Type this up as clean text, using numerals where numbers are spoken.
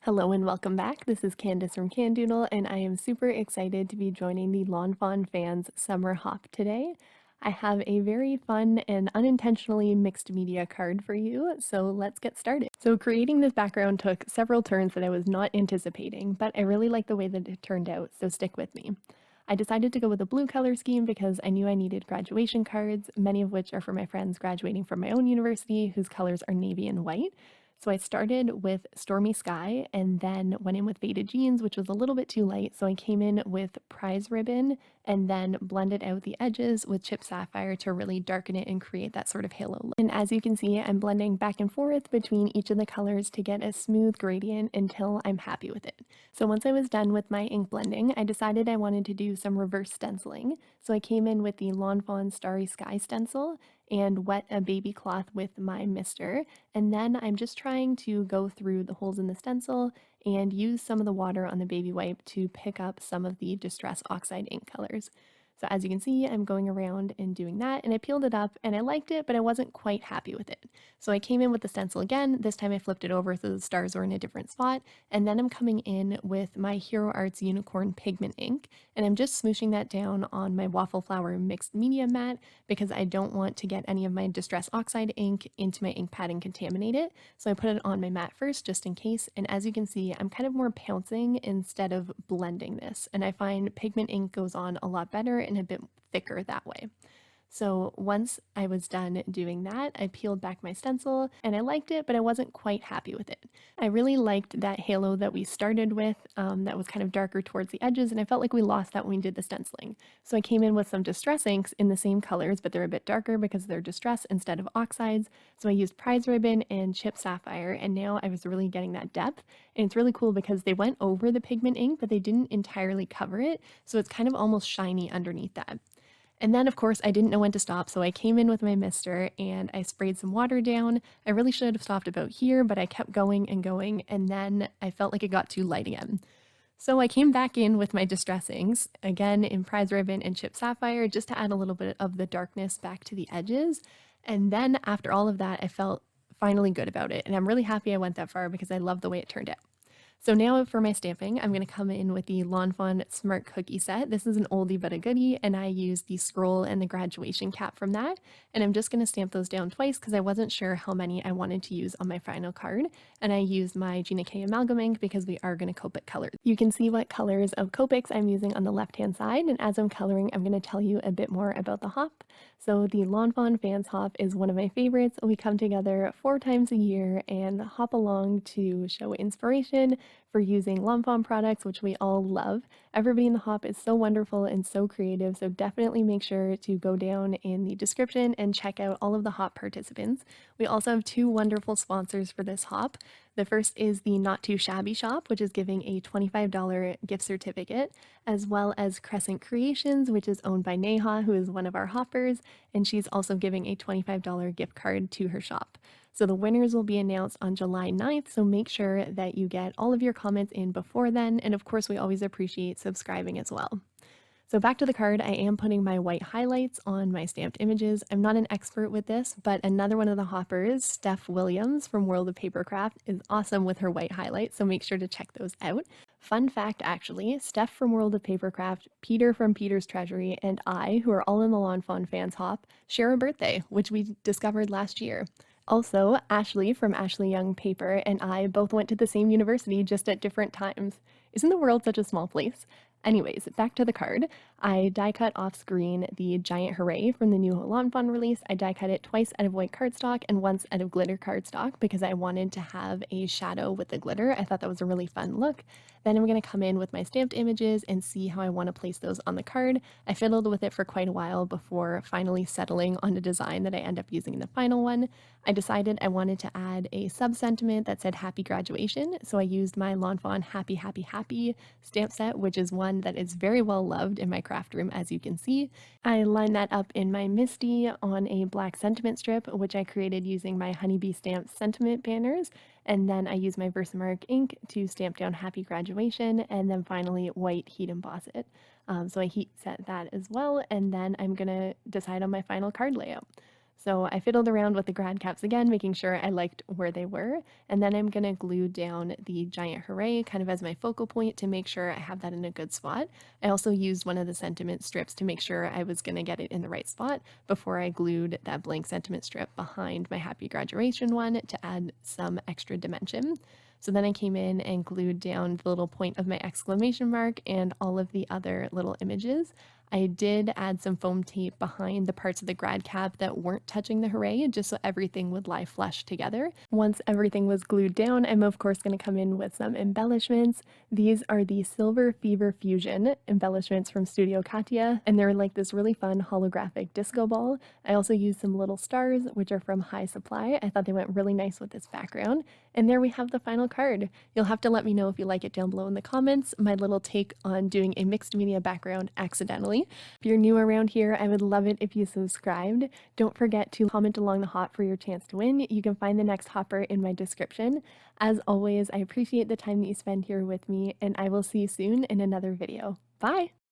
Hello and welcome back. This is Candace from Candoodle, and I am super excited to be joining the Lawn Fawn fans summer hop today. I have a very fun and unintentionally mixed media card for you, so let's get started. So creating this background took several turns that I was not anticipating, but I really like the way that it turned out, so stick with me. I decided to go with a blue color scheme because I knew I needed graduation cards, many of which are for my friends graduating from my own university, whose colors are navy and white. So I started with Stormy Sky and then went in with Faded Jeans, which was a little bit too light. So I came in with Prize Ribbon and then blended out the edges with Chip Sapphire to really darken it and create that sort of halo look. And as you can see, I'm blending back and forth between each of the colors to get a smooth gradient until I'm happy with it. So once I was done with my ink blending, I decided I wanted to do some reverse stenciling. So I came in with the Lawn Fawn Starry Sky stencil and wet a baby cloth with my mister. And then I'm just trying to go through the holes in the stencil and use some of the water on the baby wipe to pick up some of the Distress Oxide ink colors. So as you can see, I'm going around and doing that, and I peeled it up and I liked it, but I wasn't quite happy with it. So I came in with the stencil again. This time I flipped it over so the stars were in a different spot, and then I'm coming in with my Hero Arts Unicorn Pigment ink, and I'm just smooshing that down on my Waffle Flower mixed media mat because I don't want to get any of my Distress Oxide ink into my ink pad and contaminate it. So I put it on my mat first just in case, and as you can see, I'm kind of more pouncing instead of blending this, and I find pigment ink goes on a lot better and a bit thicker that way. So once I was done doing that, I peeled back my stencil and I liked it, but I wasn't quite happy with it. I really liked that halo that we started with that was kind of darker towards the edges, and I felt like we lost that when we did the stenciling. So I came in with some Distress inks in the same colors, but they're a bit darker because they're Distress instead of Oxides. So I used Prize Ribbon and Chip Sapphire, and now I was really getting that depth. And it's really cool because they went over the pigment ink, but they didn't entirely cover it, so it's kind of almost shiny underneath that. And then, of course, I didn't know when to stop, so I came in with my mister and I sprayed some water down. I really should have stopped about here, but I kept going and going, and then I felt like it got too light again. So I came back in with my distressings, again in Prize Ribbon and Chip Sapphire, just to add a little bit of the darkness back to the edges. And then after all of that, I felt finally good about it, and I'm really happy I went that far because I love the way it turned out. So now for my stamping, I'm going to come in with the Lawn Fawn Smart Cookie set. This is an oldie but a goodie, and I used the scroll and the graduation cap from that. And I'm just going to stamp those down twice because I wasn't sure how many I wanted to use on my final card. And I used my Gina K Amalgam ink because we are going to Copic colors. You can see what colors of Copics I'm using on the left-hand side, and as I'm coloring, I'm going to tell you a bit more about the hop. So the Lawn Fawn Fans Hop is one of my favorites. We come together 4 times a year and hop along to show inspiration for using Lawn Fawn products, which we all love. Everybody in the hop is so wonderful and so creative, so definitely make sure to go down in the description and check out all of the hop participants. We also have 2 wonderful sponsors for this hop. The first is the Not Too Shabby Shop, which is giving a $25 gift certificate, as well as Crescent Creations, which is owned by Neha, who is one of our hoppers, and she's also giving a $25 gift card to her shop. So the winners will be announced on July 9th, so make sure that you get all of your comments in before then, and of course we always appreciate subscribing as well. So back to the card, I am putting my white highlights on my stamped images. I'm not an expert with this, but another one of the hoppers, Steph Williams from World of Papercraft, is awesome with her white highlights, so make sure to check those out. Fun fact actually, Steph from World of Papercraft, Peter from Peter's Treasury, and I, who are all in the Lawn Fawn Fans Hop, share a birthday, which we discovered last year. Also, Ashley from Ashley Young Paper and I both went to the same university just at different times. Isn't the world such a small place? Anyways, back to the card. I die cut off screen the giant Hooray from the new Lawn Fawn release. I die cut it twice out of white cardstock and once out of glitter cardstock because I wanted to have a shadow with the glitter. I thought that was a really fun look. Then I'm going to come in with my stamped images and see how I want to place those on the card. I fiddled with it for quite a while before finally settling on a design that I end up using in the final one. I decided I wanted to add a sub-sentiment that said happy graduation, so I used my Lawn Fawn Happy Happy Happy stamp set, which is one that is very well loved in my craft room, as you can see. I lined that up in my Misty on a black sentiment strip, which I created using my Honeybee Stamp sentiment banners, and then I used my Versamark ink to stamp down happy graduation, and then finally white heat emboss it. So I heat set that as well, and then I'm gonna decide on my final card layout. So I fiddled around with the grad caps again, making sure I liked where they were. And then I'm going to glue down the giant Hooray kind of as my focal point to make sure I have that in a good spot. I also used one of the sentiment strips to make sure I was going to get it in the right spot before I glued that blank sentiment strip behind my happy graduation one to add some extra dimension. So then I came in and glued down the little point of my exclamation mark and all of the other little images. I did add some foam tape behind the parts of the grad cap that weren't touching the Hooray, just so everything would lie flush together. Once everything was glued down, I'm of course going to come in with some embellishments. These are the Silver Fever Fusion embellishments from Studio Katia, and they're like this really fun holographic disco ball. I also used some little stars, which are from High Supply. I thought they went really nice with this background. And there we have the final card. You'll have to let me know if you like it down below in the comments, my little take on doing a mixed media background accidentally. If you're new around here, I would love it if you subscribed. Don't forget to comment along the hop for your chance to win. You can find the next hopper in my description. As always, I appreciate the time that you spend here with me, and I will see you soon in another video. Bye!